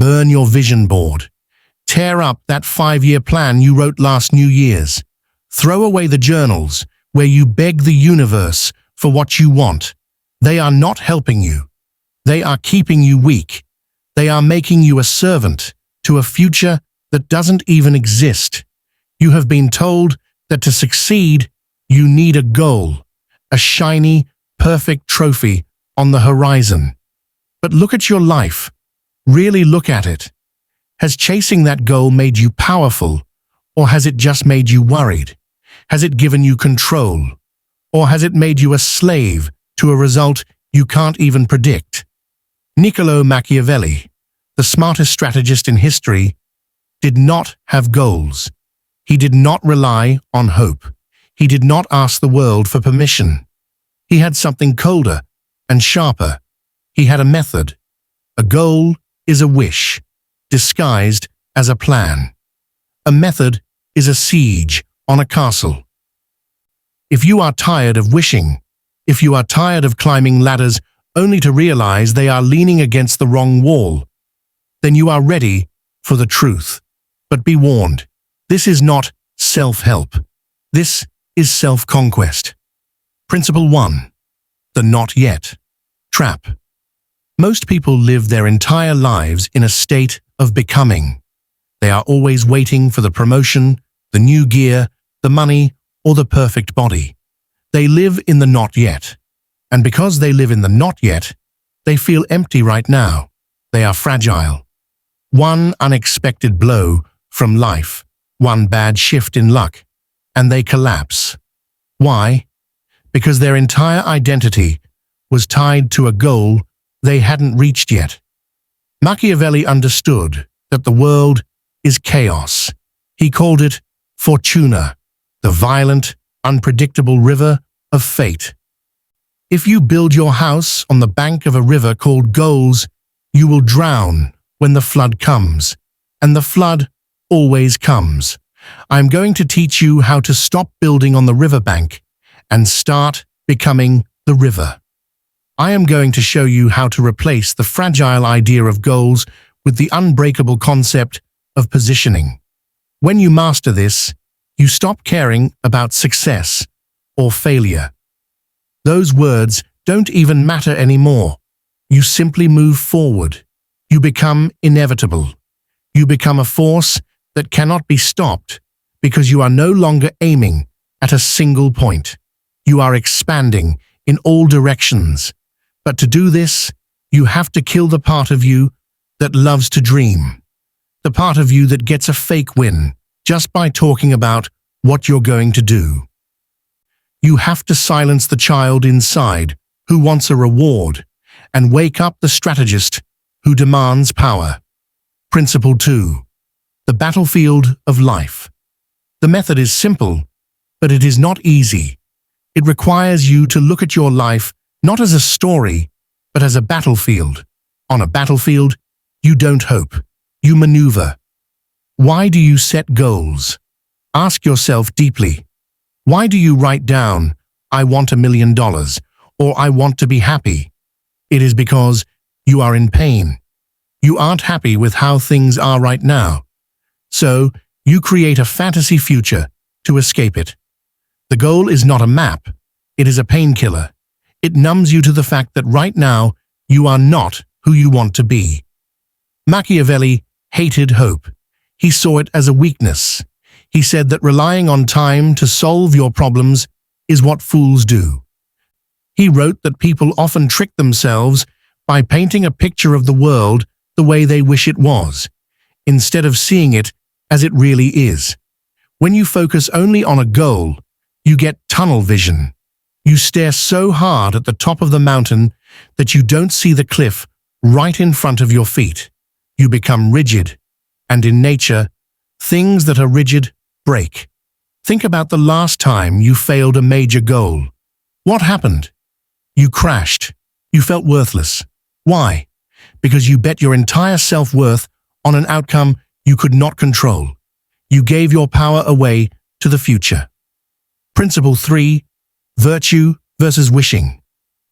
Burn your vision board. Tear up that 5-year plan you wrote last New Year's. Throw away the journals where you beg the universe for what you want. They are not helping you. They are keeping you weak. They are making you a servant to a future that doesn't even exist. You have been told that to succeed, you need a goal, a shiny, perfect trophy on the horizon. But look at your life. Really look at it. Has chasing that goal made you powerful, or has it just made you worried? Has it given you control, or has it made you a slave to a result you can't even predict? Niccolò Machiavelli, the smartest strategist in history, did not have goals. He did not rely on hope. He did not ask the world for permission. He had something colder and sharper. He had a method. A goal is a wish, disguised as a plan. A method is a siege on a castle. If you are tired of wishing, if you are tired of climbing ladders only to realize they are leaning against the wrong wall, then you are ready for the truth. But be warned, this is not self-help. This is self-conquest. Principle 1. The not yet trap. Most people live their entire lives in a state of becoming. They are always waiting for the promotion, the new gear, the money, or the perfect body. They live in the not yet. And because they live in the not yet, they feel empty right now. They are fragile. One unexpected blow from life, one bad shift in luck, and they collapse. Why? Because their entire identity was tied to a goal they hadn't reached yet. Machiavelli understood that the world is chaos. He called it Fortuna, the violent, unpredictable river of fate. If you build your house on the bank of a river called goals, you will drown when the flood comes, and the flood always comes. I'm going to teach you how to stop building on the riverbank and start becoming the river. I am going to show you how to replace the fragile idea of goals with the unbreakable concept of positioning. When you master this, you stop caring about success or failure. Those words don't even matter anymore. You simply move forward. You become inevitable. You become a force that cannot be stopped because you are no longer aiming at a single point. You are expanding in all directions. But to do this, you have to kill the part of you that loves to dream. The part of you that gets a fake win just by talking about what you're going to do. You have to silence the child inside who wants a reward and wake up the strategist who demands power. Principle 2. The battlefield of life. The method is simple, but it is not easy. It requires you to look at your life not as a story, but as a battlefield. On a battlefield, you don't hope, you maneuver. Why do you set goals? Ask yourself deeply. Why do you write down, I want $1 million, or I want to be happy? It is because you are in pain. You aren't happy with how things are right now. So, you create a fantasy future to escape it. The goal is not a map. It is a painkiller. It numbs you to the fact that right now you are not who you want to be. Machiavelli hated hope. He saw it as a weakness. He said that relying on time to solve your problems is what fools do. He wrote that people often trick themselves by painting a picture of the world the way they wish it was, instead of seeing it as it really is. When you focus only on a goal, you get tunnel vision. You stare so hard at the top of the mountain that you don't see the cliff right in front of your feet. You become rigid, and in nature, things that are rigid break. Think about the last time you failed a major goal. What happened? You crashed. You felt worthless. Why? Because you bet your entire self-worth on an outcome you could not control. You gave your power away to the future. Principle 3. Virtue versus wishing.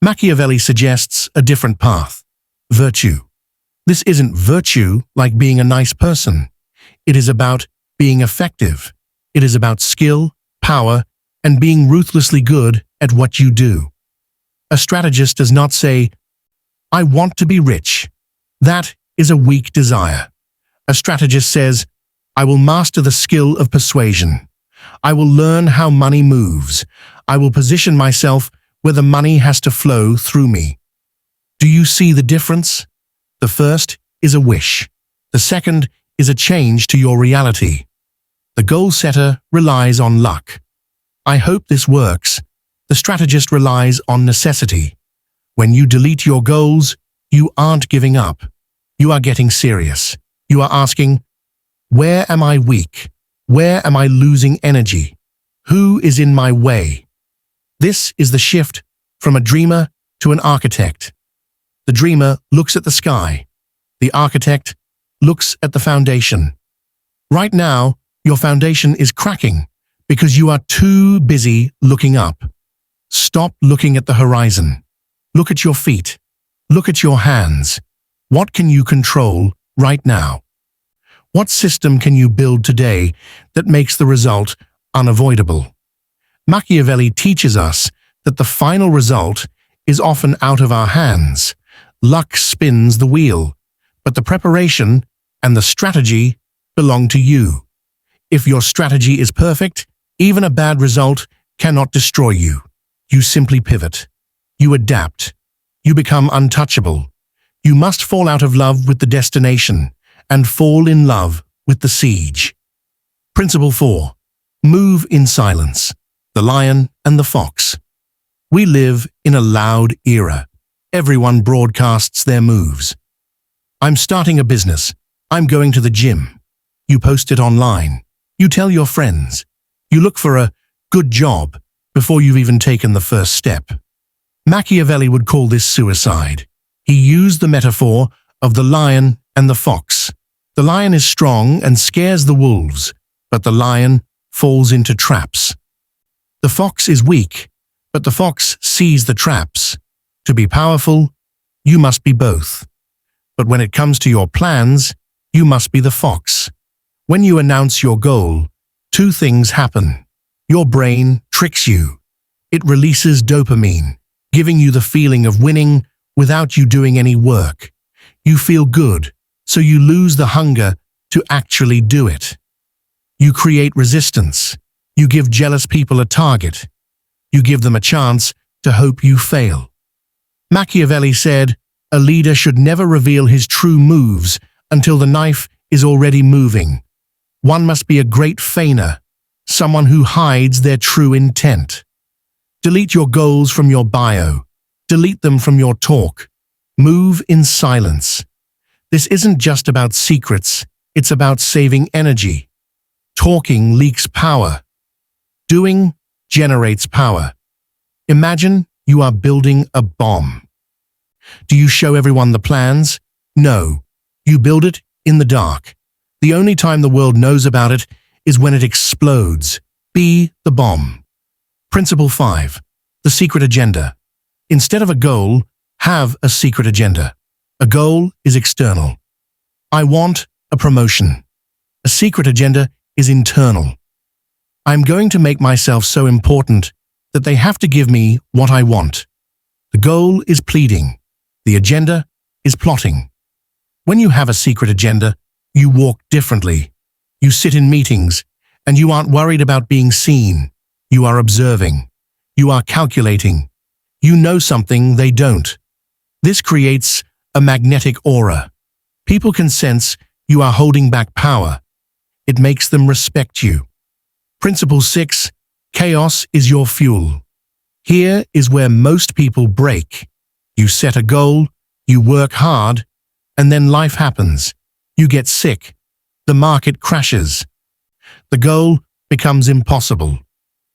Machiavelli suggests a different path. Virtue. This isn't virtue like being a nice person. It is about being effective. It is about skill, power, and being ruthlessly good at what you do. A strategist does not say, "I want to be rich." That is a weak desire. A strategist says, "I will master the skill of persuasion. I will learn how money moves. I will position myself where the money has to flow through me." Do you see the difference? The first is a wish. The second is a change to your reality. The goal setter relies on luck. "I hope this works." The strategist relies on necessity. When you delete your goals, you aren't giving up. You are getting serious. You are asking, where am I weak? Where am I losing energy? Who is in my way? This is the shift from a dreamer to an architect. The dreamer looks at the sky. The architect looks at the foundation. Right now, your foundation is cracking because you are too busy looking up. Stop looking at the horizon. Look at your feet. Look at your hands. What can you control right now? What system can you build today that makes the result unavoidable? Machiavelli teaches us that the final result is often out of our hands. Luck spins the wheel, but the preparation and the strategy belong to you. If your strategy is perfect, even a bad result cannot destroy you. You simply pivot. You adapt. You become untouchable. You must fall out of love with the destination and fall in love with the siege. Principle 4. Move in silence. The lion and the fox. We live in a loud era. Everyone broadcasts their moves. "I'm starting a business. I'm going to the gym." You post it online. You tell your friends. You look for a good job before you've even taken the first step. Machiavelli would call this suicide. He used the metaphor of the lion and the fox. The lion is strong and scares the wolves, but the lion falls into traps. The fox is weak, but the fox sees the traps. To be powerful, you must be both. But when it comes to your plans, you must be the fox. When you announce your goal, two things happen. Your brain tricks you. It releases dopamine, giving you the feeling of winning without you doing any work. You feel good, so you lose the hunger to actually do it. You create resistance. You give jealous people a target. You give them a chance to hope you fail. Machiavelli said, "A leader should never reveal his true moves until the knife is already moving." One must be a great feigner, someone who hides their true intent. Delete your goals from your bio. Delete them from your talk. Move in silence. This isn't just about secrets, it's about saving energy. Talking leaks power. Doing generates power. Imagine you are building a bomb. Do you show everyone the plans? No. You build it in the dark. The only time the world knows about it is when it explodes. Be the bomb. Principle 5. The secret agenda. Instead of a goal, have a secret agenda. A goal is external. I want a promotion. A secret agenda is internal. I'm going to make myself so important that they have to give me what I want. The goal is pleading. The agenda is plotting. When you have a secret agenda, you walk differently. You sit in meetings, and you aren't worried about being seen. You are observing. You are calculating. You know something they don't. This creates a magnetic aura. People can sense you are holding back power. It makes them respect you. Principle 6. Chaos is your fuel. Here is where most people break. You set a goal, you work hard, and then life happens. You get sick. The market crashes. The goal becomes impossible.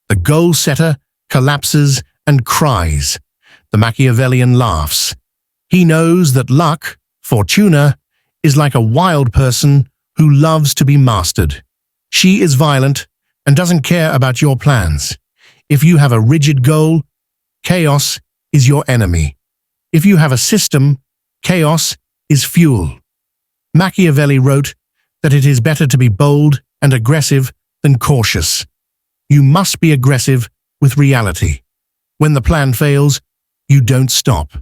The goal setter collapses and cries. The Machiavellian laughs. He knows that luck, Fortuna, is like a wild person who loves to be mastered. She is violent and doesn't care about your plans. If you have a rigid goal, chaos is your enemy. If you have a system, chaos is fuel. Machiavelli wrote that it is better to be bold and aggressive than cautious. You must be aggressive with reality. When the plan fails, you don't stop.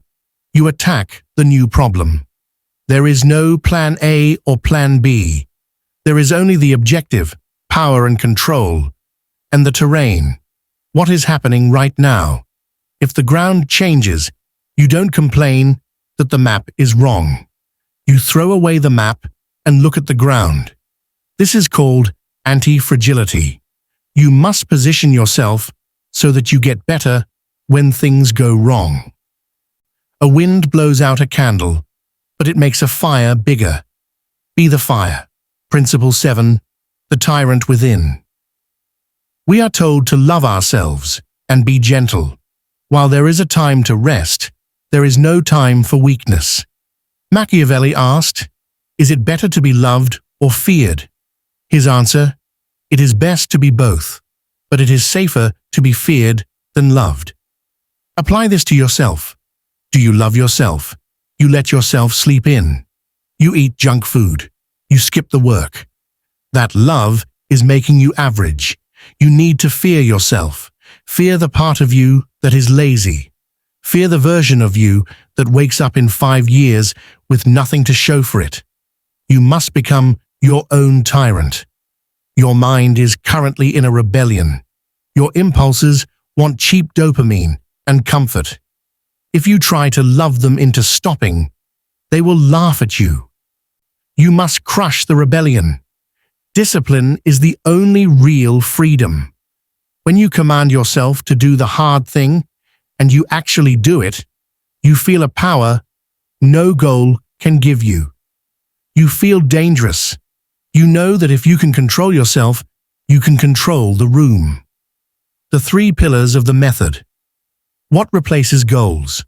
You attack the new problem. There is no plan A or plan B. There is only the objective, power and control, and the terrain. What is happening right now? If the ground changes, you don't complain that the map is wrong. You throw away the map and look at the ground. This is called anti-fragility. You must position yourself so that you get better when things go wrong. A wind blows out a candle, but it makes a fire bigger. Be the fire. Principle 7. The tyrant within. We are told to love ourselves and be gentle. While there is a time to rest, there is no time for weakness. Machiavelli asked, "Is it better to be loved or feared?" His answer, "It is best to be both, but it is safer to be feared than loved." Apply this to yourself. Do you love yourself? You let yourself sleep in. You eat junk food. You skip the work. That love is making you average. You need to fear yourself. Fear the part of you that is lazy. Fear the version of you that wakes up in 5 years with nothing to show for it. You must become your own tyrant. Your mind is currently in a rebellion. Your impulses want cheap dopamine and comfort. If you try to love them into stopping, they will laugh at you. You must crush the rebellion. Discipline is the only real freedom. When you command yourself to do the hard thing, and you actually do it, you feel a power no goal can give you. You feel dangerous. You know that if you can control yourself, you can control the room. The 3 pillars of the method. What replaces goals?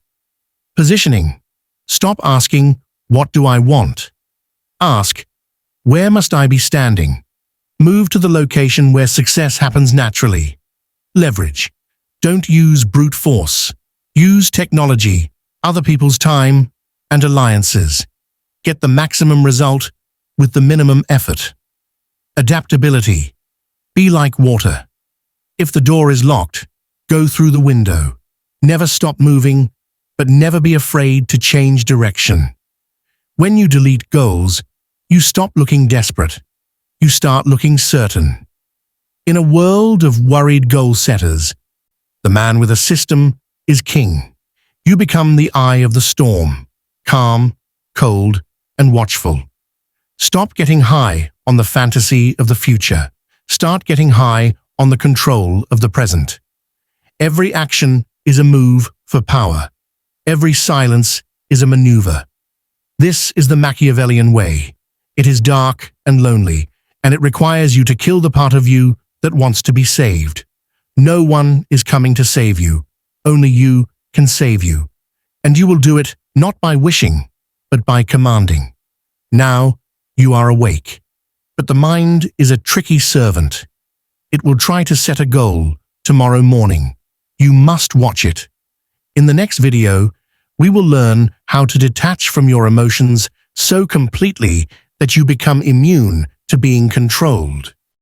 Positioning. Stop asking, "What do I want?" Ask, "Where must I be standing?" Move to the location where success happens naturally. Leverage. Don't use brute force. Use technology, other people's time, and alliances. Get the maximum result with the minimum effort. Adaptability. Be like water. If the door is locked, go through the window. Never stop moving, but never be afraid to change direction. When you delete goals, you stop looking desperate. You start looking certain. In a world of worried goal setters, the man with a system is king. You become the eye of the storm, calm, cold, and watchful. Stop getting high on the fantasy of the future. Start getting high on the control of the present. Every action is a move for power. Every silence is a maneuver. This is the Machiavellian way. It is dark and lonely, and it requires you to kill the part of you that wants to be saved. No one is coming to save you. Only you can save you. And you will do it not by wishing, but by commanding. Now you are awake. But the mind is a tricky servant. It will try to set a goal tomorrow morning. You must watch it. In the next video, we will learn how to detach from your emotions so completely that you become immune to being controlled.